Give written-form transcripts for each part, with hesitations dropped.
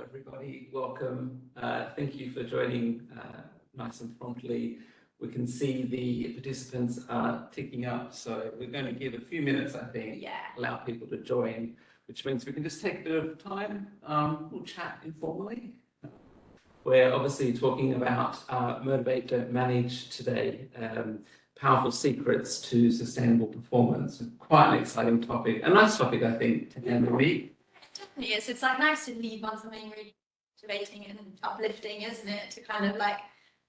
everybody. Welcome. Thank you for joining nice and promptly. We can see the participants are ticking up, so we're going to give a few minutes, I think, allow people to join, which means we can just take a bit of time. We'll chat informally. We're obviously talking about Motivate, Don't Manage today, powerful secrets to sustainable performance. Quite an exciting topic, a nice topic, I think, to end the week. Definitely is. It's like nice to leave on something really motivating and uplifting, isn't it? To kind of like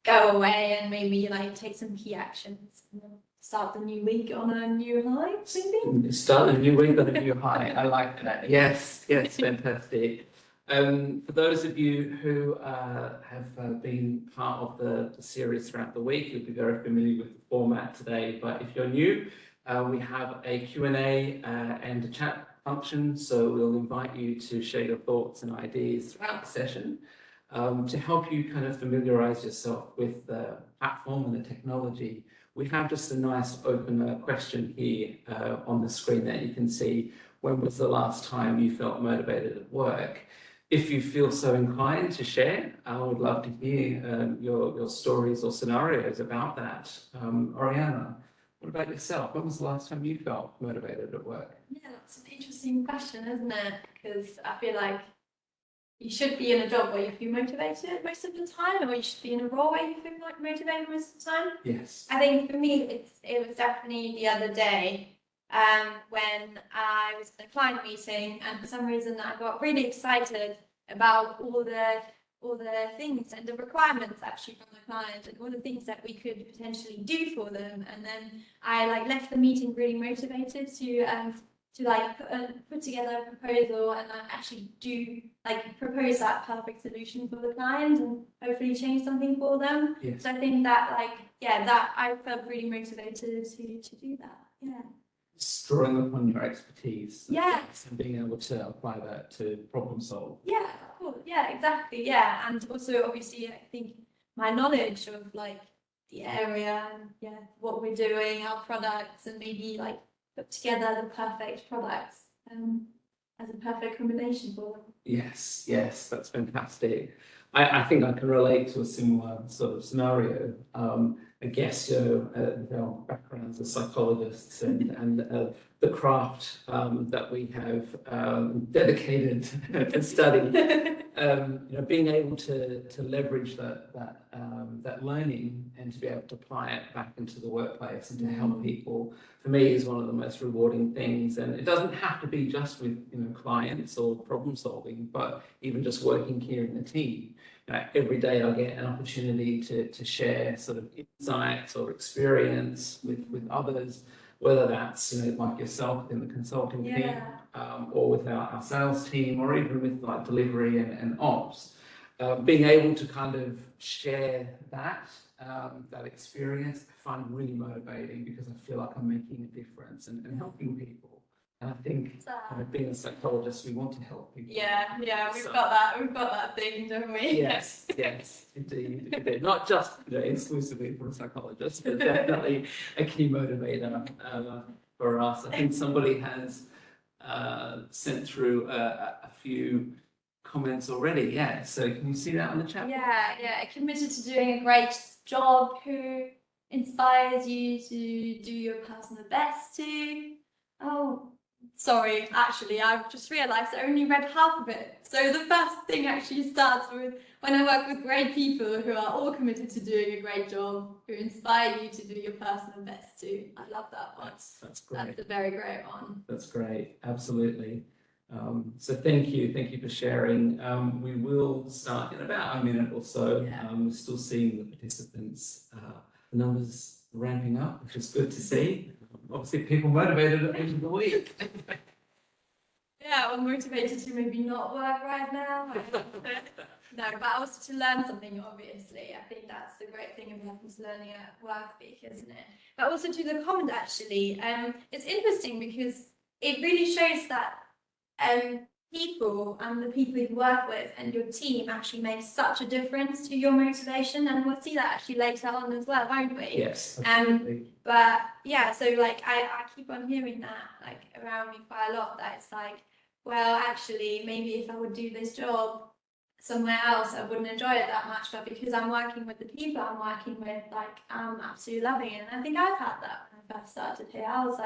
go away and maybe like take some key actions and then start the new week on a new high, maybe? Start the new week on a new high. I like that. Yes, fantastic. For those of you who have been part of the series throughout the week, you'll be very familiar with the format today. But if you're new, we have a Q&A and a chat function, so we'll invite you to share your thoughts and ideas throughout the session to help you kind of familiarize yourself with the platform and the technology. We have just a nice open question here on the screen that you can see. When was the last time you felt motivated at work? If you feel so inclined to share, I would love to hear your stories or scenarios about that. Oriana, what about yourself? When was the last time you felt motivated at work? Yeah, that's an interesting question, isn't it? Because I feel like you should be in a job where you feel motivated most of the time, or you should be in a role where you feel like motivated most of the time. Yes. I think for me, it was definitely the other day when I was in a client meeting, and for some reason I got really excited about all the things and the requirements actually from the client and all the things that we could potentially do for them. And then I like left the meeting really motivated to like put together a proposal and actually do like propose that perfect solution for the client and hopefully change something for them. Yes. So I think that that I felt really motivated to do that. Yeah. Drawing upon your expertise. Yes. And being able to apply that to problem solve. Yeah, cool. Yeah, exactly. Yeah. And also obviously I think my knowledge of like the area and what we're doing, our products, and maybe like put together the perfect products as a perfect combination for them. Yes, that's fantastic. I think I can relate to a similar sort of scenario. I guess their backgrounds as psychologists and the craft that we have dedicated to study. Being able to leverage that learning and to be able to apply it back into the workplace and to help people, for me, is one of the most rewarding things. And it doesn't have to be just with clients or problem solving, but even just working here in the team. Every day I get an opportunity to share sort of insights or experience with others, whether that's like yourself in the consulting team, or with our sales team, or even with like delivery and ops. Being able to kind of share that experience, I find really motivating because I feel like I'm making a difference and helping people. And I think being a psychologist, we want to help people. Yeah, we've got that thing, don't we? Yes, indeed. Not just exclusively for psychologists, but definitely a key motivator for us. I think somebody has sent through a few comments already. Yeah, so can you see that on the chat? Yeah. Committed to doing a great job. Who inspires you to do your personal best too? Oh, sorry, actually, I've just realised I only read half of it. So the first thing actually starts with when I work with great people who are all committed to doing a great job, who inspire you to do your personal best too. I love that one. That's great. That's a very great one. That's great, absolutely. So thank you for sharing. We will start in about a minute or so. We're still seeing the participants, the numbers ramping up, which is good to see. Obviously, people motivated at the end of the week. Yeah, or motivated to maybe not work right now. No, but also to learn something, obviously. I think that's the great thing about learning at work week, isn't it? But also to the comment, actually, it's interesting because it really shows that people and the people you work with and your team actually make such a difference to your motivation, and we'll see that actually later on as well, won't we? Yes, absolutely. But yeah, so like I keep on hearing that like around me quite a lot, that it's like, well, actually maybe if I would do this job somewhere else, I wouldn't enjoy it that much. But because I'm working with the people I'm working with, like, I'm absolutely loving it. And I think I've had that when I first started here. I was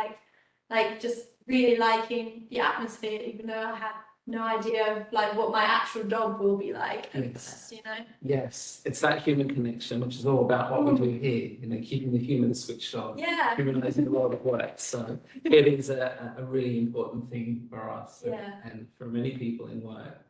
like just really liking the atmosphere, even though I had no idea of like what my actual job will be like at Yes. first, you know. Yes, it's that human connection, which is all about what we do here, you know, keeping the humans switched on, Yeah. humanizing the world of work. So it is a really important thing for us Yeah. and for many people in work.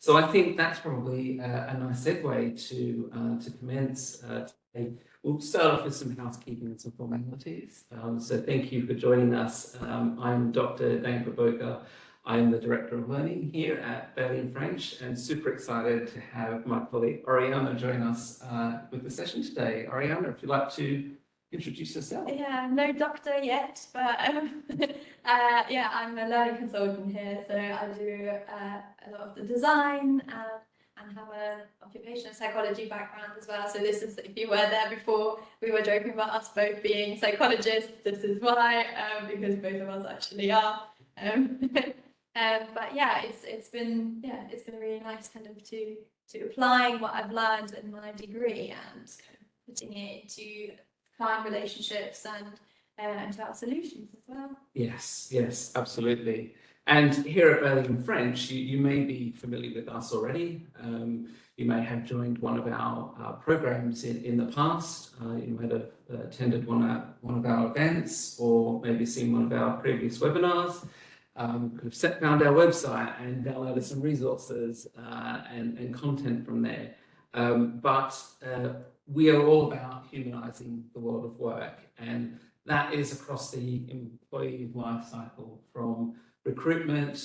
So I think that's probably a nice segue to commence today. We'll start off with some housekeeping and some formalities. So thank you for joining us. I'm Dr. Dane Provoca. I'm the Director of Learning here at Bailey and French, and super excited to have my colleague Oriana join us with the session today. Oriana, if you'd like to introduce yourself. Yeah, no doctor yet, but yeah, I'm a learning consultant here, so I do a lot of the design and have an occupational psychology background as well. So this is, if you were there before, we were joking about us both being psychologists. This is why, because both of us actually are. But yeah, it's been really nice kind of to applying what I've learned in my degree and kind of putting it into client relationships and to our solutions as well. Yes, yes, absolutely. And here at Bailey and French, you may be familiar with us already. You may have joined one of our programs in the past. You might have attended one of our events or maybe seen one of our previous webinars. Could have found our website and downloaded some resources and content from there. But we are all about humanizing the world of work, and that is across the employee life cycle, from recruitment,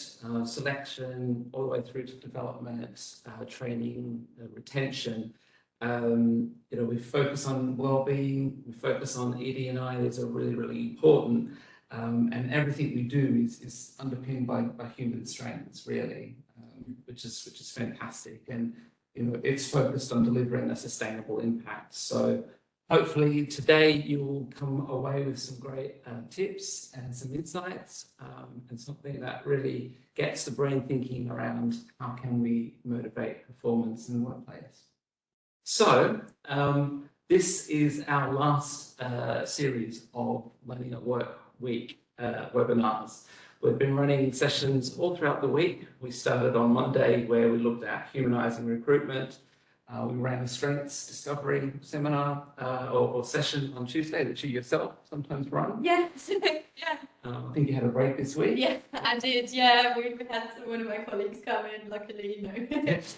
selection, all the way through to development, training, retention. We focus on well-being, we focus on ED&I. These are really, really important. And everything we do is underpinned by human strengths, really, which is fantastic. And it's focused on delivering a sustainable impact. So hopefully today you will come away with some great tips and some insights and something that really gets the brain thinking around how can we motivate performance in the workplace. So this is our last series of Learning at Work Week webinars. We've been running sessions all throughout the week. We started on Monday where we looked at humanizing recruitment. We ran a strengths discovery seminar or session on Tuesday that you yourself sometimes run. Yes, yeah. I think you had a break this week. Yeah, I did. Yeah, we had one of my colleagues come in, luckily, Yes.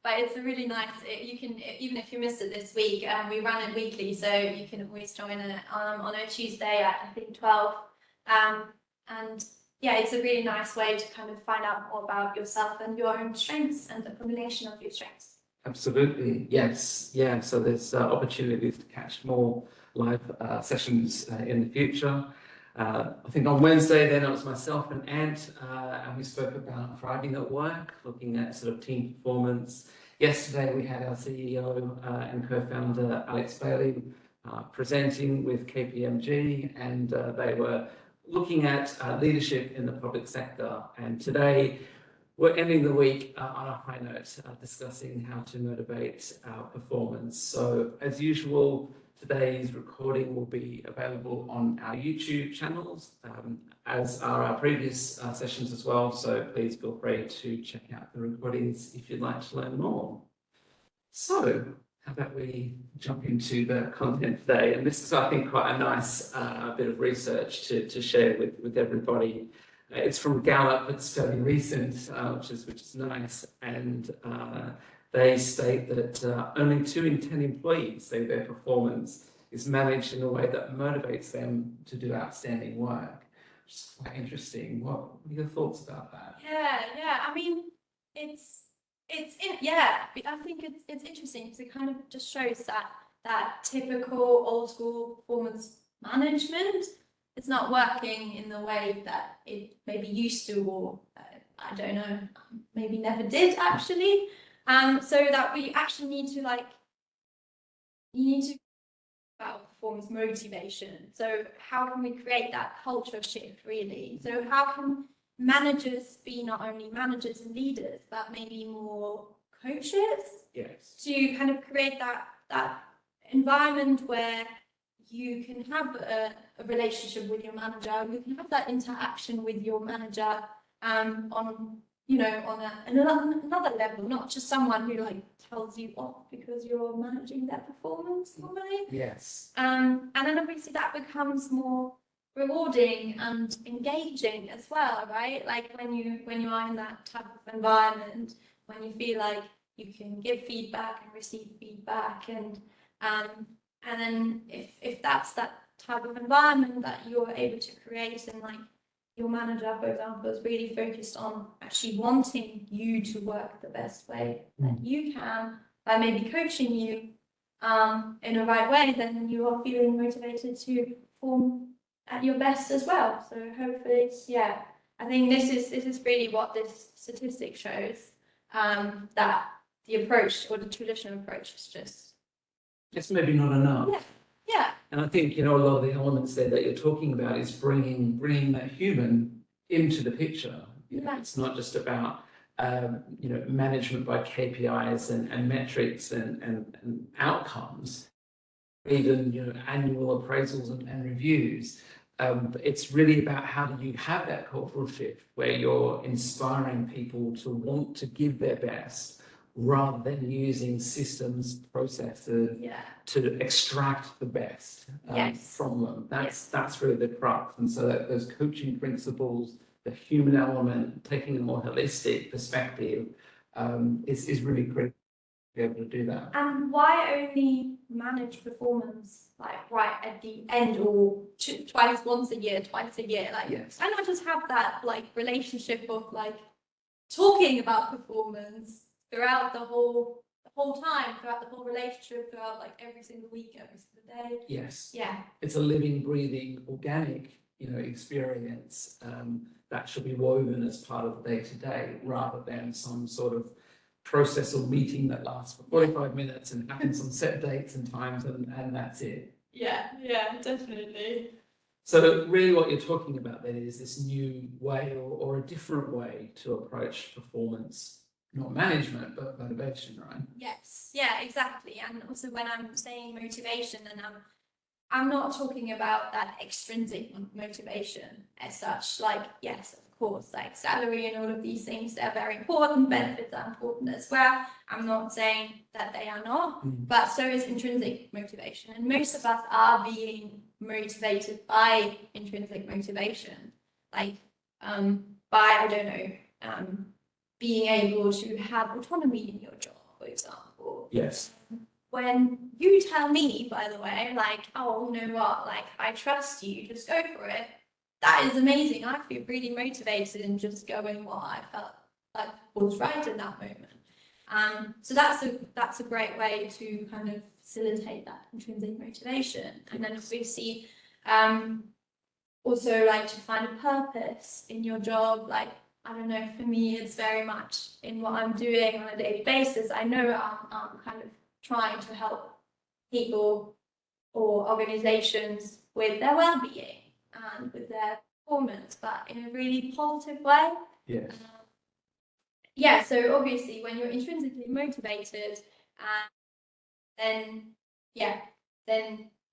But it's a really nice, you can, even if you missed it this week, we run it weekly, so you can always join it on a Tuesday at, I think, 12. And yeah, it's a really nice way to kind of find out more about yourself and your own strengths and the combination of your strengths. Absolutely, yes. Yeah, so there's opportunities to catch more live sessions in the future. I think on Wednesday then it was myself and Ant, and we spoke about thriving at work, looking at sort of team performance. Yesterday we had our CEO and co-founder Alex Bailey presenting with KPMG, and they were looking at leadership in the public sector. And today we're ending the week on a high note, discussing how to motivate our performance. So as usual, today's recording will be available on our YouTube channels, as are our previous sessions as well. So please feel free to check out the recordings if you'd like to learn more. So how about we jump into the content today? And this is, I think, quite a nice bit of research to share with everybody. It's from Gallup, it's fairly recent, which is nice. And they state that only 2 in 10 employees say their performance is managed in a way that motivates them to do outstanding work, which is quite interesting. What are your thoughts about that? Yeah. I mean, I think it's interesting because it kind of just shows that typical old school performance management is not working in the way that it maybe used to, or I don't know, maybe never did actually. So that we actually need to about performance motivation. So how can we create that culture shift really? So how can managers be not only managers and leaders, but maybe more coaches Yes. to kind of create that environment where you can have a relationship with your manager, you can have that interaction with your manager on, you know, on another level, not just someone who like tells you off because you're managing their performance normally. Yes. And then obviously that becomes more rewarding and engaging as well, right? Like when you are in that type of environment, when you feel like you can give feedback and receive feedback, and then if that's that type of environment that you're able to create, and like your manager, for example, is really focused on actually wanting you to work the best way that you can by maybe coaching you in a right way, then you are feeling motivated to perform at your best as well. So hopefully, yeah, I think this is really what this statistic shows, that the approach or the traditional approach is just, It's maybe not enough. yeah. And I think, you know, a lot of the elements there that you're talking about is bringing that human into the picture. You know, it's not just about, you know, management by KPIs and metrics and outcomes, even, you know, annual appraisals and reviews. It's really about how do you have that cultural shift where you're inspiring people to want to give their best, rather than using systems, processes to extract the best from them. That's really the crux. And so that those coaching principles, the human element, taking a more holistic perspective, is really critical to be able to do that. And why only manage performance like right at the end, or once a year, twice a year? Like, why not just have that like relationship of like talking about performance throughout the whole time, throughout the whole relationship, throughout like every single week, every single day? Yes. Yeah. It's a living, breathing, organic, you know, experience that should be woven as part of the day to day, rather than some sort of process or meeting that lasts for 45 minutes and happens on set dates and times, and that's it. Yeah, definitely. So really what you're talking about then is this new way or a different way to approach performance, not management, but motivation, right? Yes, yeah, exactly. And also when I'm saying motivation, and I'm not talking about that extrinsic motivation as such. Like, yes, of course, like salary and all of these things, they're very important. Benefits are important as well. I'm not saying that they are not, but so is intrinsic motivation. And most of us are being motivated by intrinsic motivation, like by, I don't know, being able to have autonomy in your job, for example. Yes. When you tell me, by the way, like, oh, you know what, like, I trust you, just go for it, that is amazing. I feel really motivated in just going what I felt like was right in that moment. So that's a great way to kind of facilitate that intrinsic motivation. And then obviously, also like to find a purpose in your job. Like, I don't know, for me, it's very much in what I'm doing on a daily basis. I know I'm kind of trying to help people or organizations with their well-being and with their performance, but in a really positive way. Yes. Yeah, so obviously when you're intrinsically motivated, then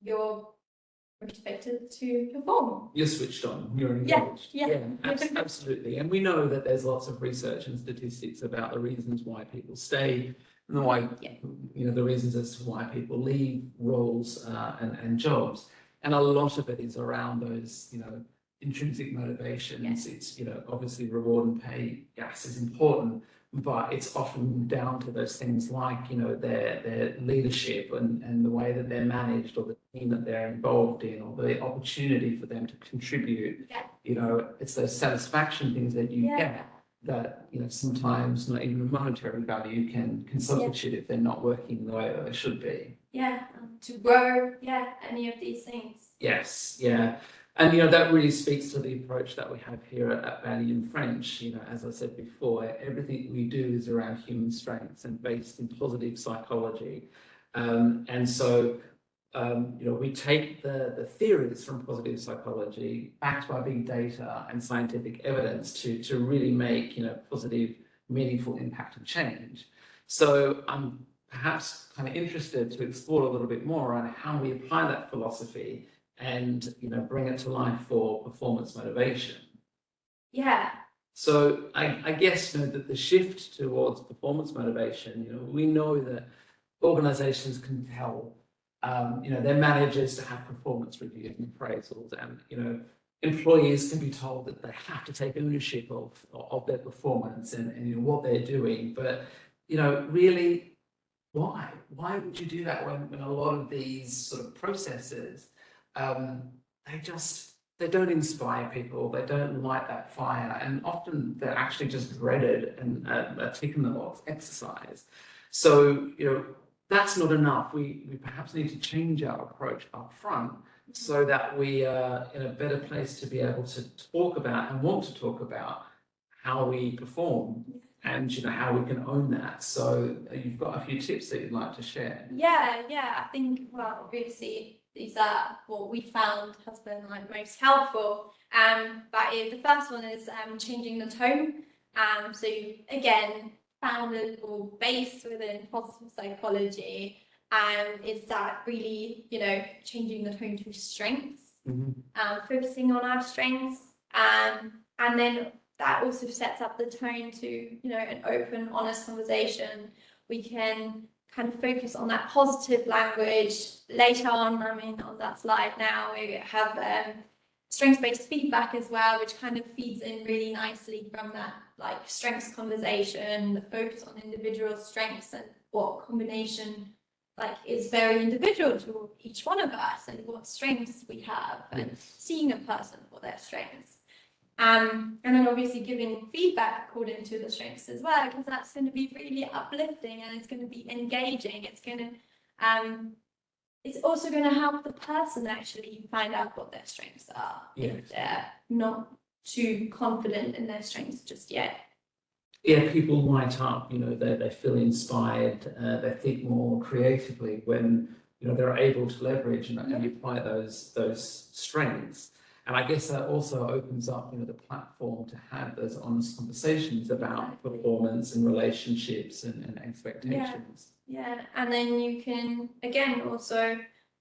you're motivated to perform. You're switched on, you're engaged. Yeah. Absolutely. And we know that there's lots of research and statistics about the reasons why people stay, and why, you know, the reasons as to why people leave roles and jobs. And a lot of it is around those, you know, intrinsic motivations. It's, you know, obviously reward and pay, yes, is important, but it's often down to those things like, you know, their leadership and the way that they're managed, or the team that they're involved in, or the opportunity for them to contribute. You know, it's those satisfaction things that you get that, you know, sometimes not even monetary value can substitute if they're not working the way that they should be. To grow, any of these things. Yes, and you know, that really speaks to the approach that we have here at Banyan French. You know, as I said before, everything we do is around human strengths and based in positive psychology. And so you know, we take the theories from positive psychology backed by big data and scientific evidence to really make, you know, positive, meaningful impact and change. So I'm perhaps kind of interested to explore a little bit more around how we apply that philosophy and, bring it to life for performance motivation. Yeah. So I guess, that the shift towards performance motivation, we know that organizations can tell, their managers to have performance reviews and appraisals, and, employees can be told that they have to take ownership of their performance and what they're doing. But, really, why? Why would you do that when a lot of these sort of processes, they just they don't inspire people, they don't light that fire, and often they're actually just dreaded and a tick in the box exercise. So, that's not enough. We perhaps need to change our approach up front so that we are in a better place to be able to talk about and want to talk about how we perform and how we can own that. So you've got a few tips that you'd like to share. Yeah, I think, well, obviously these are what we found has been like most helpful. The first one is changing the tone. So again, founded or based within positive psychology, is that really, changing the tone to strengths, focusing on our strengths, and then that also sets up the tone to, an open, honest conversation. We can kind of focus on that positive language. Later on, on that slide now, we have strengths-based feedback as well, which kind of feeds in really nicely from that like strengths conversation, the focus on individual strengths and what combination is very individual to each one of us and what strengths we have, and seeing a person for their strengths. And then obviously giving feedback according to the strengths as well, because that's going to be really uplifting and it's going to be engaging. It's also going to help the person actually find out what their strengths are if they're not too confident in their strengths just yet. Yeah, people light up, they feel inspired, they think more creatively when, they're able to leverage and apply those strengths. And I guess that also opens up, the platform to have those honest conversations about performance and relationships and expectations. Yeah, and then you can, again, also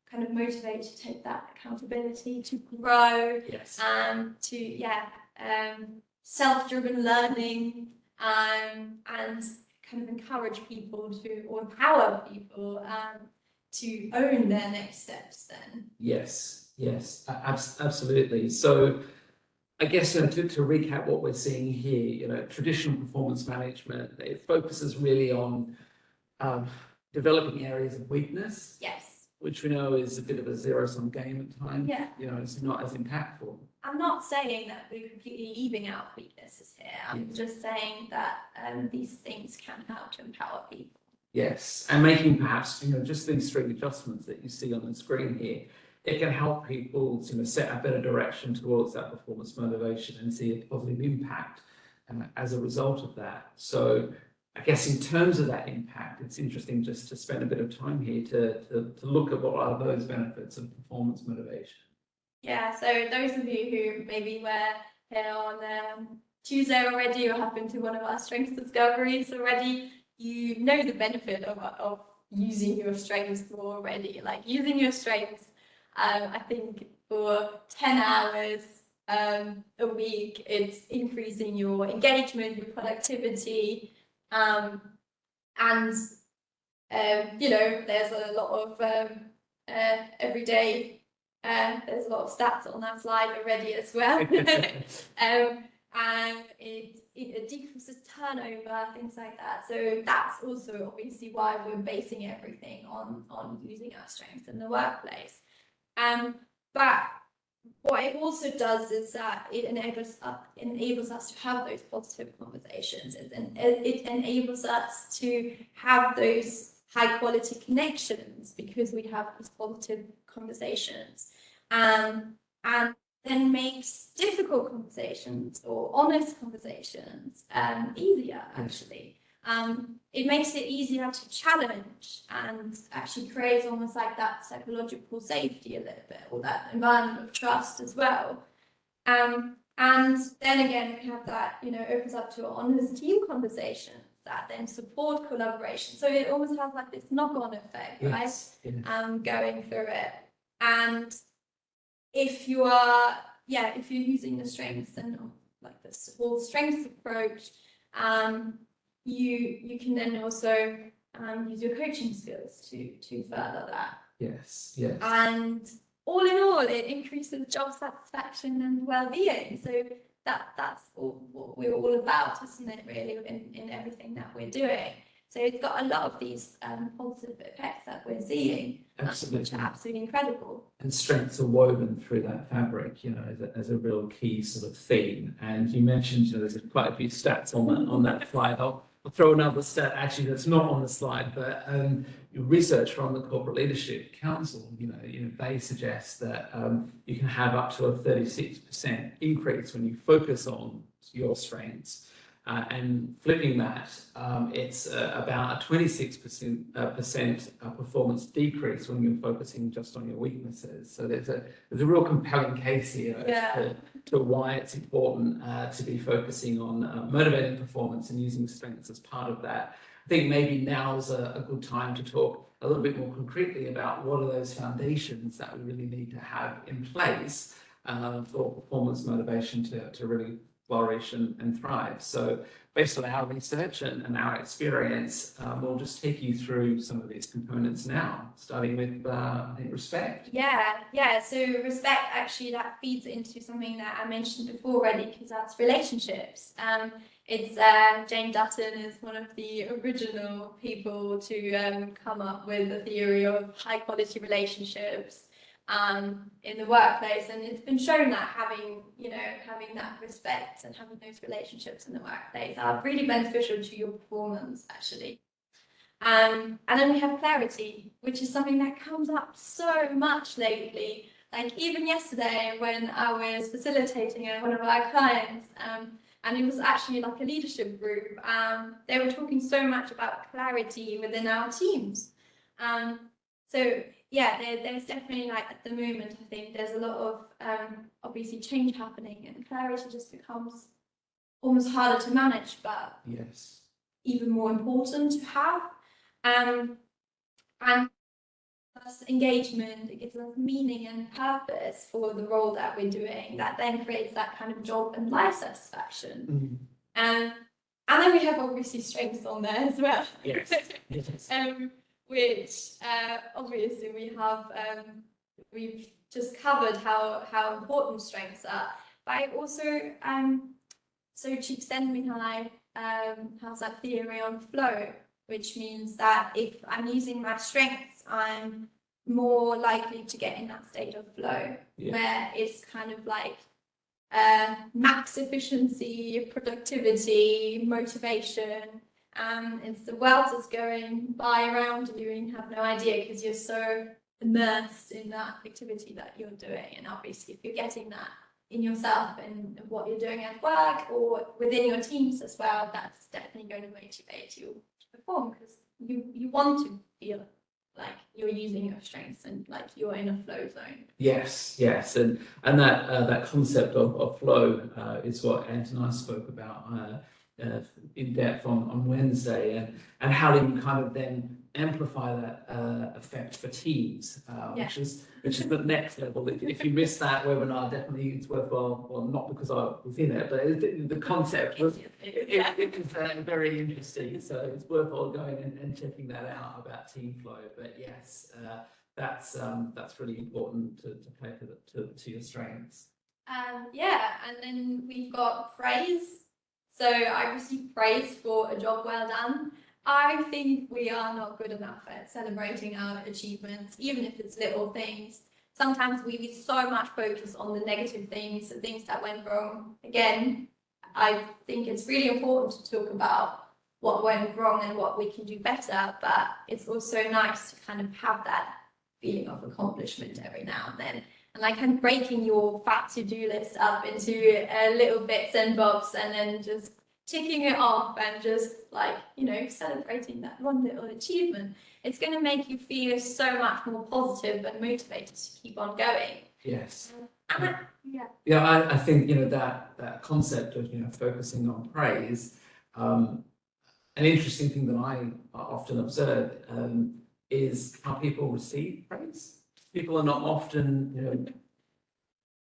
kind of motivate to take that accountability, to grow, self-driven learning, and kind of encourage people or empower people to own their next steps then. Yes, absolutely. So I guess to recap what we're seeing here, traditional performance management, it focuses really on developing areas of weakness. Yes. Which we know is a bit of a zero-sum game at times. Yeah. It's not as impactful. I'm not saying that we're completely leaving out weaknesses here. I'm just saying that these things can help to empower people. Yes, and making perhaps, just these three adjustments that you see on the screen here, it can help people set a better direction towards that performance motivation and see a positive impact as a result of that. So I guess in terms of that impact, it's interesting just to spend a bit of time here to look at what are those benefits of performance motivation. Yeah, so those of you who maybe were here on Tuesday already or have been to one of our strengths discoveries already, you know the benefit of using your strengths more already. Like using your strengths, I think for 10 hours a week, it's increasing your engagement, your productivity, and there's a lot of everyday, there's a lot of stats on that slide already as well. And it decreases turnover, things like that. So that's also obviously why we're basing everything on using our strengths in the workplace. But what it also does is that it enables us to have those positive conversations, and it enables us to have those high quality connections because we have these positive conversations, and then makes difficult conversations or honest conversations easier actually. It makes it easier to challenge and actually creates almost like that psychological safety a little bit, or that environment of trust as well. And then again, we have that, opens up to honest team conversations that then support collaboration. So it almost has like this knock-on effect, right? Yes, yes. Going through it. And if you are, if you're using the strengths and like this whole strengths approach, you can then also use your coaching skills to further that. Yes, yes. And all in all, it increases job satisfaction and well-being. So that's what we're all about, isn't it, really, in everything that we're doing. So it's got a lot of these positive effects that we're seeing, which are absolutely incredible. And strengths are woven through that fabric, as a real key sort of theme. And you mentioned, there's quite a few stats on that slide. I'll throw another stat actually that's not on the slide, but research from the Corporate Leadership Council, they suggest that you can have up to a 36% increase when you focus on your strengths. And flipping that, it's about a 26% performance decrease when you're focusing just on your weaknesses. So there's a real compelling case here as to why it's important to be focusing on motivating performance and using strengths as part of that. I think maybe now's a good time to talk a little bit more concretely about what are those foundations that we really need to have in place for performance motivation to really flourish and thrive. So based on our research and our experience, we'll just take you through some of these components now, starting with, I think, respect. Yeah. So respect, actually, that feeds into something that I mentioned before already, because that's relationships. It's Jane Dutton is one of the original people to come up with the theory of high quality relationships in the workplace, and it's been shown that having that respect and having those relationships in the workplace are really beneficial to your performance, actually. And then we have clarity, which is something that comes up so much lately. Like even yesterday when I was facilitating one of our clients, and it was actually like a leadership group, they were talking so much about clarity within our teams. So yeah, there's definitely, like, at the moment, I think there's a lot of obviously change happening, and clarity just becomes almost harder to manage, but yes, even more important to have. And us engagement, it gives us meaning and purpose for the role that we're doing, that then creates that kind of job and life satisfaction. And then we have obviously strengths on there as well. Yes. Yes. Which obviously we've just covered how important strengths are. But I also, so Csikszentmihalyi has that theory on flow, which means that if I'm using my strengths, I'm more likely to get in that state of flow, where it's kind of like max efficiency, productivity, motivation. It's the world is going by around you and you have no idea because you're so immersed in that activity that you're doing. And obviously, if you're getting that in yourself and what you're doing at work or within your teams as well, that's definitely going to motivate you to perform, because you want to feel like you're using your strengths and like you're in a flow zone. Yes, and that concept of flow is what Ant and I spoke about in depth on Wednesday, and how do you kind of then amplify that effect for teams, which is the next level. If you missed that webinar, definitely it's worthwhile. Well, not because I was in it, but the concept was very interesting. So it's worthwhile going and checking that out about team flow. But yes, that's really important to play to your strengths. And then we've got praise. So I receive praise for a job well done. I think we are not good enough at celebrating our achievements, even if it's little things. Sometimes we so much focus on the negative things, the things that went wrong. Again, I think it's really important to talk about what went wrong and what we can do better, but it's also nice to kind of have that feeling of accomplishment every now and then. And like kind of breaking your fat to-do list up into little bits and bobs, and then just ticking it off and just like, celebrating that one little achievement. It's going to make you feel so much more positive and motivated to keep on going. Yes. I think, that concept of, focusing on praise, an interesting thing that I often observe is how people receive praise. People are not often,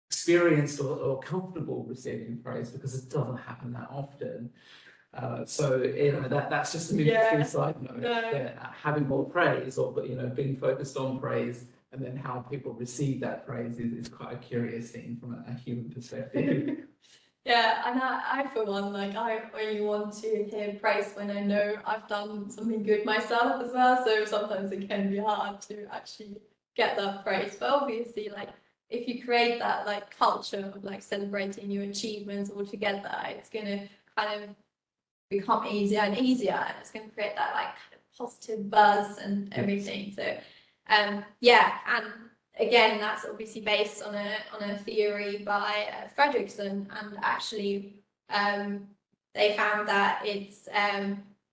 experienced or comfortable receiving praise because it doesn't happen that often. So that's just an interesting side note. That having more praise, or being focused on praise, and then how people receive that praise is quite a curious thing from a human perspective. Yeah, and I for one, like I only want to hear praise when I know I've done something good myself as well. So sometimes it can be hard to actually get that praise. But obviously, like if you create that like culture of like celebrating your achievements all together, it's gonna kind of become easier and easier, and it's gonna create that like kind of positive buzz and everything. So yeah, and again, that's obviously based on a theory by Fredrickson, and actually they found that it's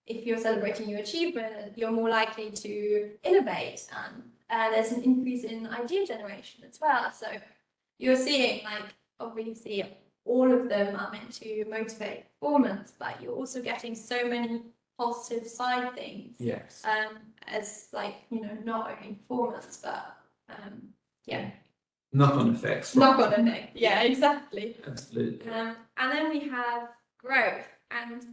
if you're celebrating your achievement, you're more likely to innovate, and there's an increase in idea generation as well. So you're seeing like obviously all of them are meant to motivate performance, but you're also getting so many positive side things. Yes. As like not only performance, but knock-on effects. Knock-on effect. Yeah, exactly. Absolutely. And then we have growth, and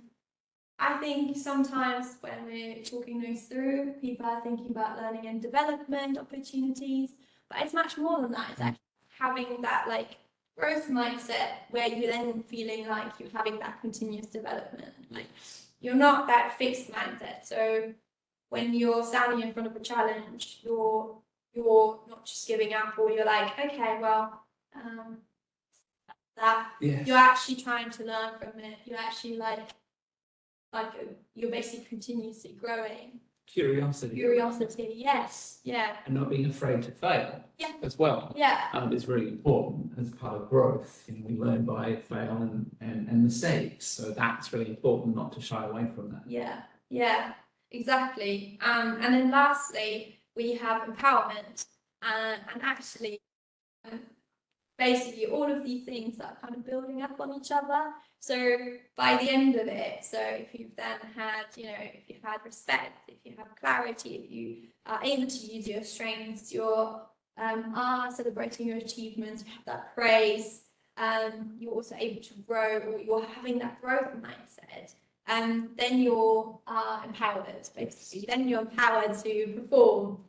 I think sometimes when we're talking those through, people are thinking about learning and development opportunities, but it's much more than that. It's actually having that like growth mindset where you're then feeling like you're having that continuous development. Like you're not that fixed mindset. So when you're standing in front of a challenge, you're not just giving up, or you're like, okay, well, that you're actually trying to learn from it. You're actually like you're basically continuously growing. Curiosity, yes, yeah. And not being afraid to fail, as well. Yeah. Is really important as part of growth. We learn by fail and mistakes, so that's really important, not to shy away from that. Yeah, exactly. And then lastly, we have empowerment, and actually, basically all of these things are kind of building up on each other. So by the end of it, so if you've then had, if you've had respect, if you have clarity, if you are able to use your strengths, you're are celebrating your achievements, you have that praise, you're also able to grow, or you're having that growth mindset, and then you're empowered, basically. Then you're empowered to perform,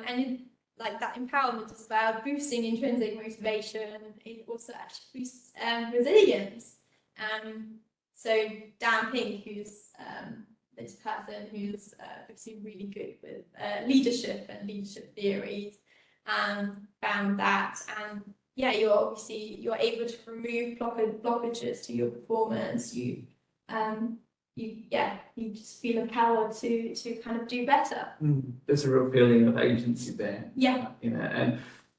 and like that empowerment is about boosting intrinsic motivation. It also actually boosts resilience. So Dan Pink, who's this person who's obviously really good with leadership and leadership theories, found that, and you're able to remove blockages to your performance. You just feel empowered to kind of do better. There's a real feeling of agency there. Yeah. And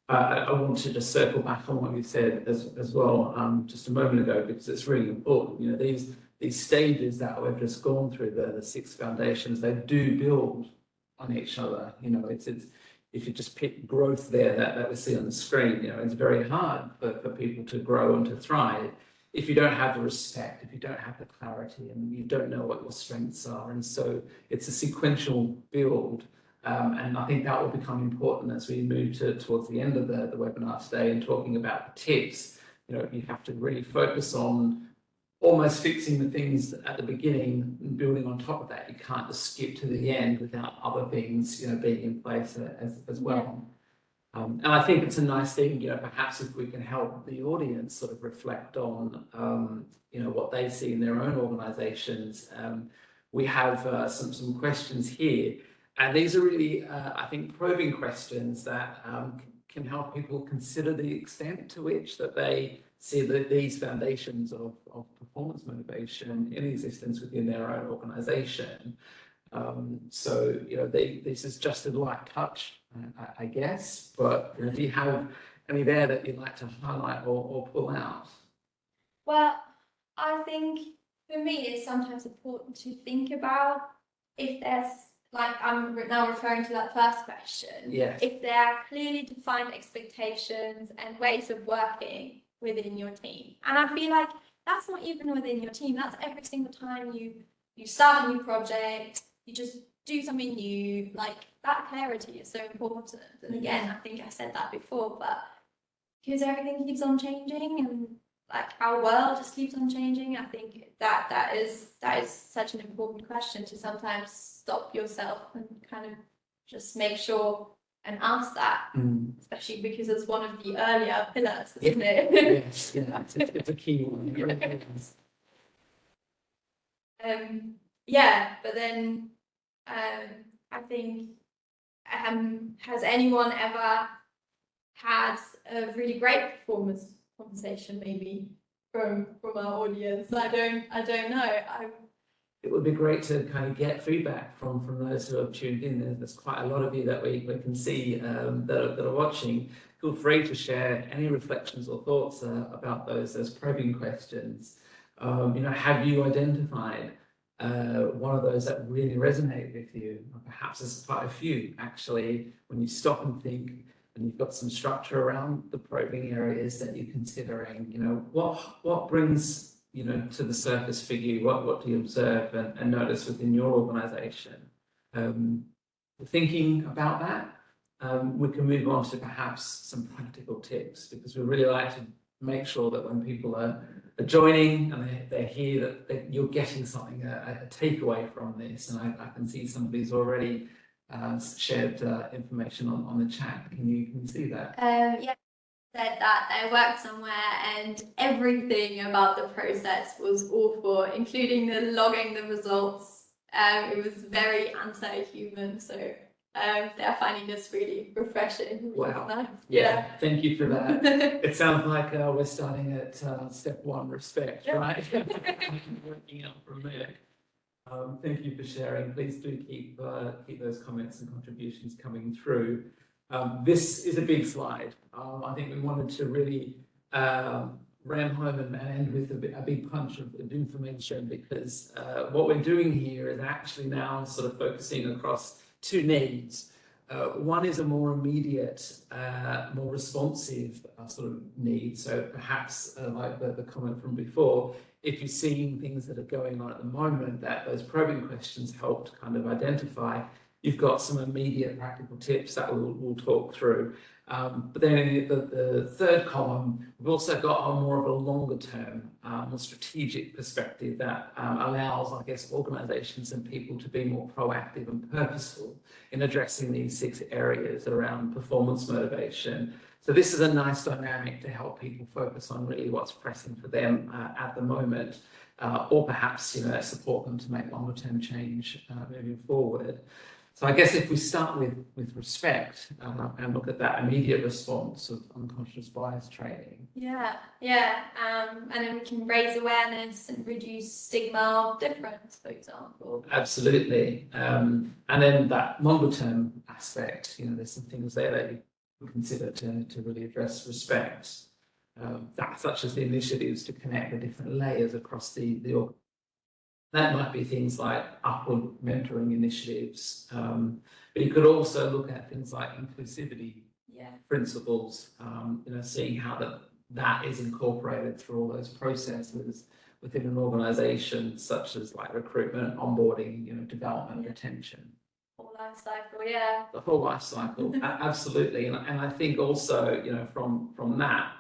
I want to just circle back on what you said as well just a moment ago, because it's really important. These stages that we've just gone through, the 6 foundations, they do build on each other. It's if you just pick growth there that we see on the screen, it's very hard for people to grow and to thrive if you don't have the respect, if you don't have the clarity, and you don't know what your strengths are. And so it's a sequential build. And I think that will become important as we move towards the end of the webinar today, and talking about the tips. You have to really focus on almost fixing the things at the beginning and building on top of that. You can't just skip to the end without other things, being in place as well. And I think it's a nice thing, perhaps if we can help the audience sort of reflect on, what they see in their own organisations. We have some questions here, and these are really, I think, probing questions that can help people consider the extent to which that they see these foundations of performance motivation in existence within their own organisation. So, this is just a light touch, I guess, but do you have any there that you'd like to highlight or pull out? Well, I think for me, it's sometimes important to think about if there's, like I'm now referring to that first question, if there are clearly defined expectations and ways of working within your team. And I feel like that's not even within your team, that's every single time you you start a new project, you just do something new, like that clarity is so important. And again, I think I said that before, but because everything keeps on changing and like our world just keeps on changing, I think that is such an important question to sometimes stop yourself and kind of just make sure and ask that, especially because it's one of the earlier pillars, isn't it? Yes, yeah, it's a key one. It really is. Yeah, but then I think has anyone ever had a really great performance conversation maybe from our audience? I don't know. It would be great to kind of get feedback from those who have tuned in. There's quite a lot of you that we can see that are watching. Feel free to share any reflections or thoughts about those probing questions. You know, have you identified one of those that really resonate with you? Perhaps there's quite a few actually when you stop and think, and you've got some structure around the probing areas that you're considering. You know, what brings, you know, to the surface for you? What do you observe and notice within your organisation? Thinking about that, we can move on to perhaps some practical tips, because we really like to make sure that when people are joining and they hear that you're getting something, a takeaway from this. And I can see some of these already shared information on the chat. Can you see that? Yeah. Said that I worked somewhere and everything about the process was awful, including the logging the results. It was very anti-human, so they're finding this really refreshing. Wow. Nice. Yeah, thank you for that. It sounds like we're starting at step one, respect, right? Working out from there. Thank you for sharing. Please do keep those comments and contributions coming through. This is a big slide. I think we wanted to really ram home and end with a big punch of information, because what we're doing here is actually now sort of focusing across two needs. One is a more immediate, more responsive sort of need. So perhaps like the comment from before, if you're seeing things that are going on at the moment that those probing questions helped kind of identify, you've got some immediate practical tips that we'll talk through. But then in the third column, we've also got a more of a longer term, more strategic perspective that allows, I guess, organisations and people to be more proactive and purposeful in addressing these 6 areas around performance motivation. So this is a nice dynamic to help people focus on really what's pressing for them at the moment, or perhaps, you know, support them to make longer term change moving forward. So I guess if we start with respect and look at that immediate response of unconscious bias training. Yeah, and then we can raise awareness and reduce stigma of difference, for example. Absolutely. And then that longer term aspect, you know, there's some things there that you can consider to really address respect. That, such as the initiatives to connect the different layers across the organization. That might be things like upward mentoring initiatives, but you could also look at things like inclusivity principles, you know, seeing how that is incorporated through all those processes within an organisation, such as like recruitment, onboarding, you know, development, retention. Whole life cycle, the whole life cycle. Absolutely. And I think also, you know, from that,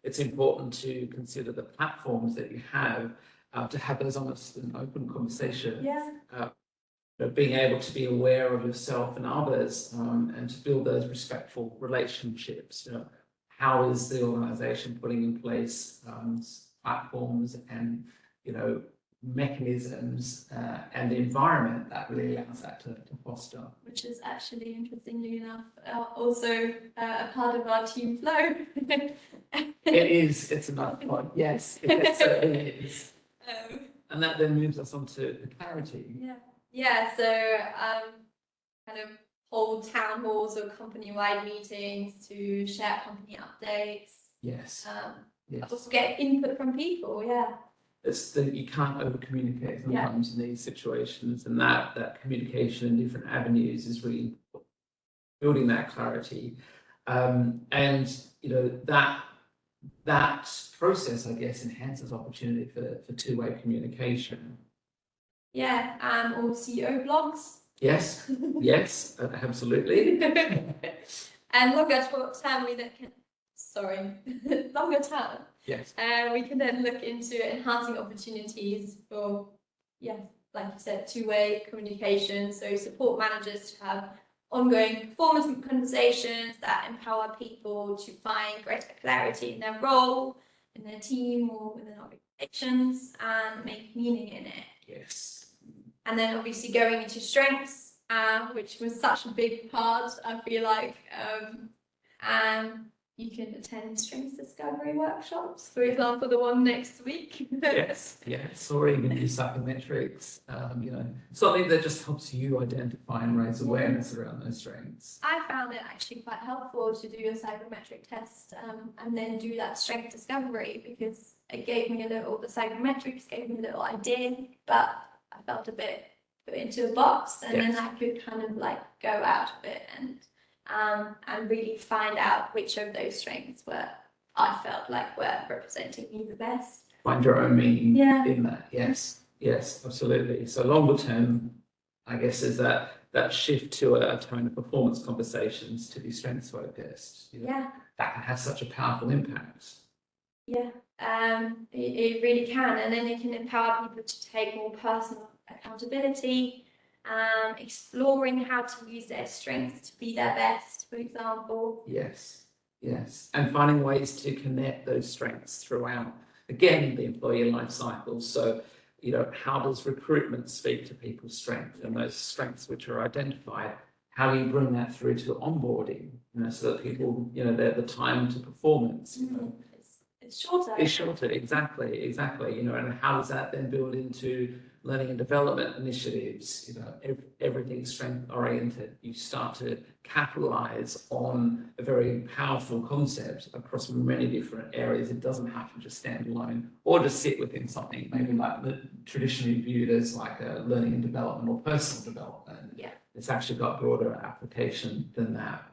it's important to consider the platforms that you have to have those honest and open conversations. You know, being able to be aware of yourself and others, and to build those respectful relationships. You know, how is the organisation putting in place platforms and, you know, mechanisms and the environment that really allows that to foster. Which is actually, interestingly enough, also a part of our team flow. It's another one, yes, it certainly is. And that then moves us on to the clarity. So kind of hold town halls or company-wide meetings to share company updates. Yes. Also get input from people, It's that you can't over communicate sometimes in these situations, and that communication in different avenues is really important. Building that clarity, and you know, that process, I guess, enhances opportunity for two-way communication. Yeah, or CEO blogs. Yes, yes, absolutely. And longer term, longer term, Yes, we can then look into enhancing opportunities for, yeah, like you said, two-way communication. So support managers to have ongoing performance conversations that empower people to find greater clarity in their role, in their team, or within organizations, and make meaning in it. yes. And then obviously going into strengths, which was such a big part, I feel like. You can attend strengths discovery workshops, for example, the one next week. Yes, yes, or even use psychometrics, something that just helps you identify and raise awareness around those strengths. I found it actually quite helpful to do a psychometric test and then do that strength discovery, because it gave me the psychometrics gave me a little idea, but I felt a bit put into a box, and Yes. then I could kind of like go out of it and really find out which of those strengths I felt like were representing me the best. Find your own meaning Yeah. in that. Yes, yes, absolutely. So longer term, I guess, is that shift to a tone of performance conversations to be strengths focused. Yeah. That can have such a powerful impact. Yeah, it really can, and then it can empower people to take more personal accountability, exploring how to use their strengths to be their best, for example. Yes, yes, and finding ways to connect those strengths throughout, again, the employee life cycle. So, how does recruitment speak to people's strengths and those strengths which are identified? How do you bring that through to onboarding, so that people, the time to performance, It's shorter. It's shorter, exactly, and how does that then build into learning and development initiatives? Everything's strength oriented. You start to capitalize on a very powerful concept across many different areas. It doesn't have to just stand alone or just sit within something maybe like traditionally viewed as like a learning and development or personal development. Yeah. It's actually got broader application than that.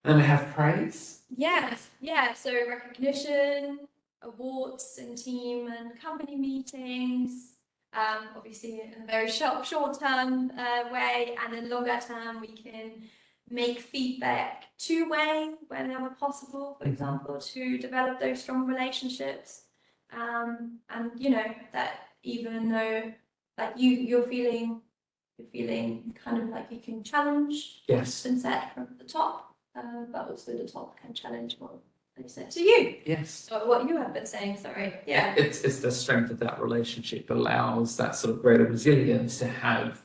And we have praise. Yes, yeah. So recognition, awards in team and company meetings. Obviously in a very short term way, and in longer term we can make feedback two-way whenever possible, for example, to develop those strong relationships. And that even though like you're feeling kind of like you can challenge Yes. and set from the top. But also the top can challenge what they said to you. Yes. Or what you have been saying, sorry. Yeah. It's the strength of that relationship allows that sort of greater resilience to have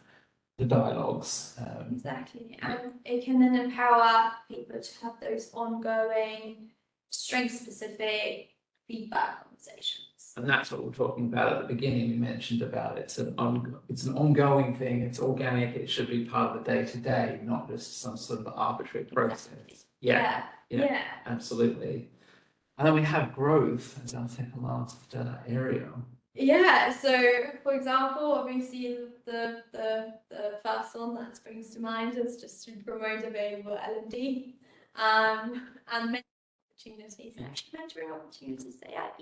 the dialogues. Exactly. And it can then empower people to have those ongoing, strength-specific feedback conversations. And that's what we're talking about at the beginning. We mentioned about it's an ongoing thing. It's organic. It should be part of the day-to-day, not just some sort of arbitrary process. Exactly. Yeah, absolutely. And then we have growth as our second last area. Yeah, so for example, obviously the first one that springs to mind is just to promote available L&D and mentoring opportunities. And actually mentoring opportunities, they are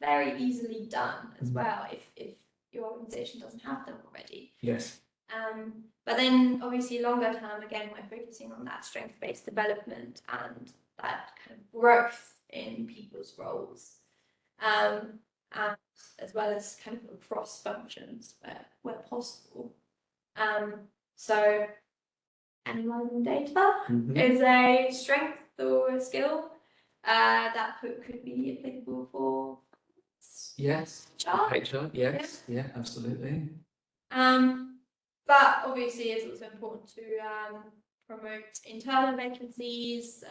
very easily done as well if your organization doesn't have them already. Yes. But then obviously longer term, again, we're focusing on that strength-based development and that kind of growth in people's roles. And as well as kind of across functions where possible. So analyzing data is a strength or a skill that could be applicable for HR. Yes, yeah, absolutely. But obviously it's also important to promote internal vacancies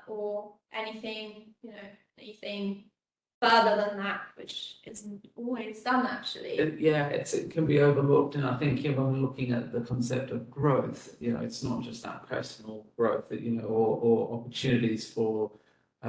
or anything further than that, which isn't always done actually. It can be overlooked, and I think when we're looking at the concept of growth, it's not just that personal growth, or opportunities for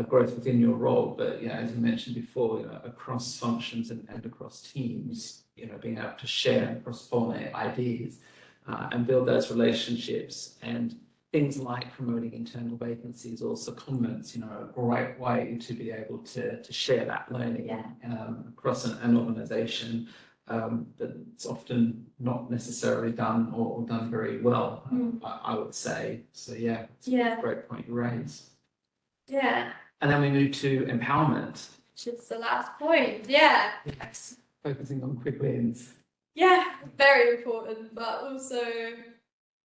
growth within your role, but as you mentioned before, across functions and across teams, being able to share and cross-pollinate ideas and build those relationships, and things like promoting internal vacancies or secondments, a great way to be able to share that learning across an organization that's often not necessarily done or done very well, I would say. So yeah, it's a great point you raise. Yeah. And then we move to empowerment. Which is the last point. Yeah. Yes. Focusing on quick wins. Yeah, very important, but also,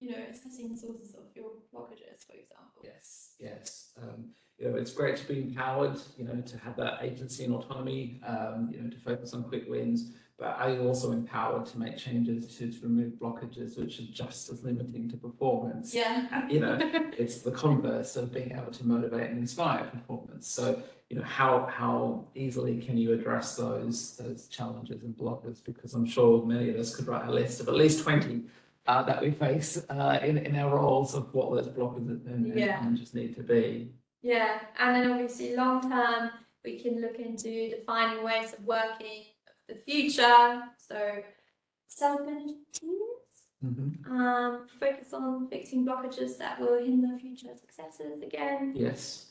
assessing the sources of your blockages, for example. Yes, yes. It's great to be empowered, to have that agency and autonomy, to focus on quick wins, but are you also empowered to make changes to remove blockages which are just as limiting to performance? Yeah. It's the converse of being able to motivate and inspire performance. So, how easily can you address those challenges and blockers? Because I'm sure many of us could write a list of at least 20 that we face in our roles of what those blockers and challenges need to be. Yeah, and then obviously long term, we can look into defining ways of working for the future. So self-managed teams, focus on fixing blockages that will hinder future successes again. Yes.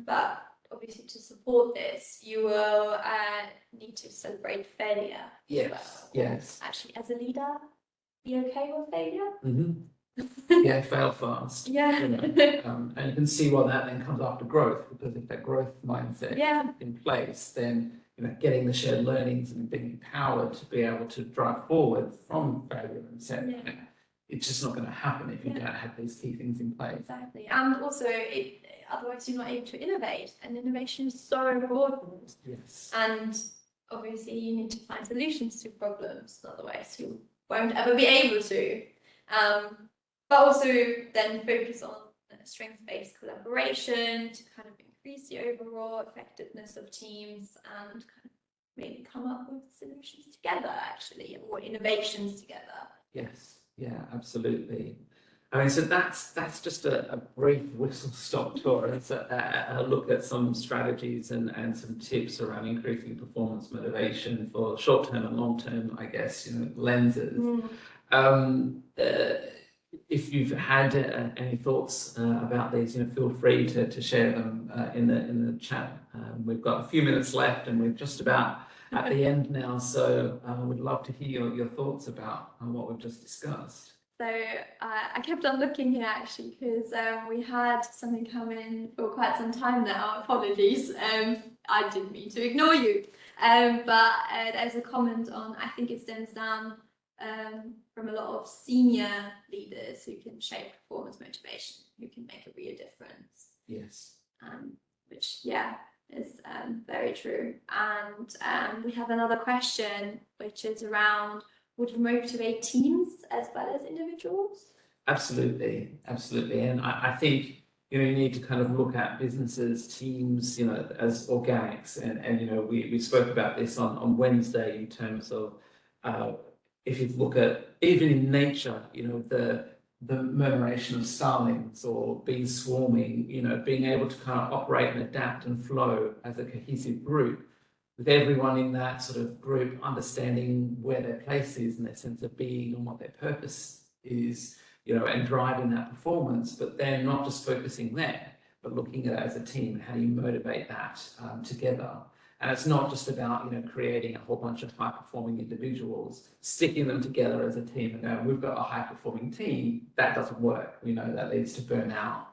But obviously to support this, you will need to celebrate failure. Yes. As well. Yes. Actually, as a leader, be okay with failure. Yeah, fail fast. Yeah. And you can see why that then comes after growth, because if that growth mindset is in place, then getting the shared learnings and being empowered to be able to drive forward from failure and setback, it's just not going to happen if you don't have these key things in place. Exactly, and also otherwise you're not able to innovate, and innovation is so important. Yes. And obviously you need to find solutions to problems, otherwise you won't ever be able to. But also then focus on strengths-based collaboration to kind of increase the overall effectiveness of teams and kind of maybe come up with solutions together, actually, or innovations together. Yes, yeah, absolutely. I mean, so that's just a brief whistle-stop tour. It's a look at some strategies and some tips around increasing performance motivation for short-term and long-term, I guess, lenses. If you've had any thoughts about these, feel free to share them in the chat. We've got a few minutes left, and we're just about at the end now. So we'd love to hear your thoughts about what we've just discussed. So I kept on looking here actually because we had something come in for quite some time now. Apologies, I didn't mean to ignore you. But there's a comment on, I think it stems down from a lot of senior leaders who can shape performance motivation, who can make a real difference. Yes. Which, is very true. And we have another question, which is around, would you motivate teams as well as individuals? Absolutely, absolutely. And I think you need to kind of look at businesses, teams, as organics. And we spoke about this on Wednesday in terms of if you look at even in nature, the murmuration of starlings or bees swarming, being able to kind of operate and adapt and flow as a cohesive group, with everyone in that sort of group understanding where their place is and their sense of being and what their purpose is, and driving that performance, but then not just focusing there, but looking at it as a team. How do you motivate that together? And it's not just about, creating a whole bunch of high-performing individuals, sticking them together as a team and going, we've got a high-performing team. That doesn't work. We know that leads to burnout.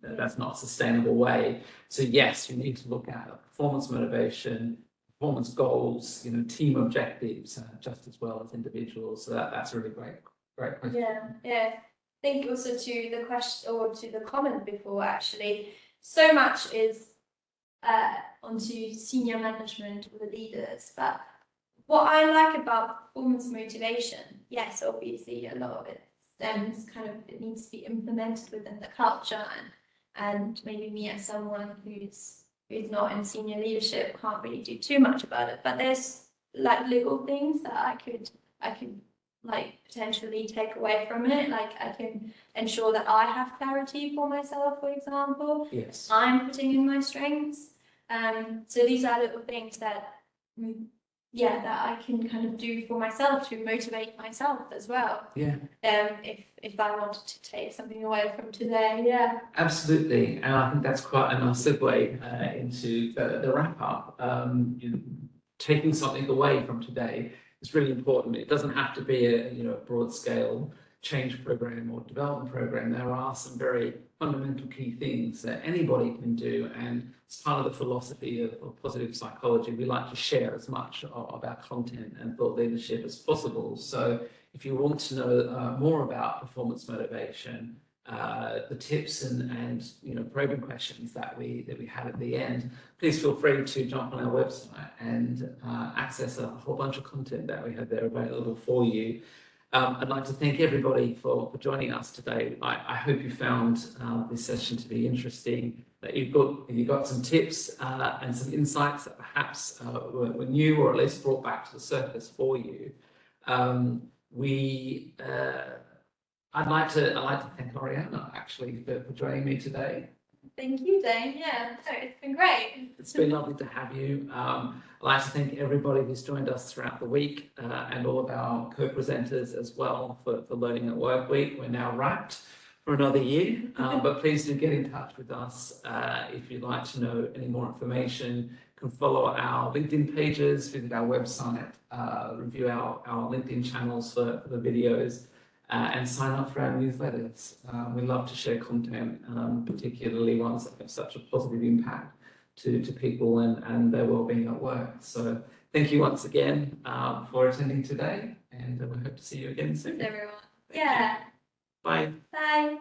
That's not a sustainable way. So yes, you need to look at performance motivation, performance goals, team objectives, just as well as individuals. So that's a really great question. Yeah. I think also to the question or to the comment before, actually, so much is onto senior management or the leaders, but what I like about performance motivation, yes, obviously a lot of it stems it needs to be implemented within the culture, and maybe me as someone who's not in senior leadership can't really do too much about it, but there's like little things that I could like potentially take away from it. Like I can ensure that I have clarity for myself, for example. Yes. I'm putting in my strengths. So these are little things that I can kind of do for myself to motivate myself as well. Yeah. If I wanted to take something away from today, yeah. Absolutely, and I think that's quite a nice segue into the wrap up. Taking something away from today is really important. It doesn't have to be a, you know, broad scale change program or development program. There are some very fundamental key things that anybody can do, and it's part of the philosophy of positive psychology. We like to share as much of our content and thought leadership as possible. So if you want to know more about performance motivation, the tips and you know, probing questions that we had at the end, please feel free to jump on our website and access a whole bunch of content that we have there available for you. I'd like to thank everybody for joining us today. I hope you found this session to be interesting, that you've got some tips and some insights that perhaps were new, or at least brought back to the surface for you. I'd like to thank Oriana actually for joining me today. Thank you, Dane. Yeah, no, it's been great. It's been lovely to have you. I'd like to thank everybody who's joined us throughout the week and all of our co-presenters as well for Learning at Work Week. We're now wrapped for another year, but please do get in touch with us if you'd like to know any more information. You can follow our LinkedIn pages, visit our website, review our LinkedIn channels for the videos. And sign up for our newsletters. We love to share content, particularly ones that have such a positive impact to people and their well-being at work. So thank you once again for attending today, and we hope to see you again soon. Everyone. Yeah. Bye. Bye.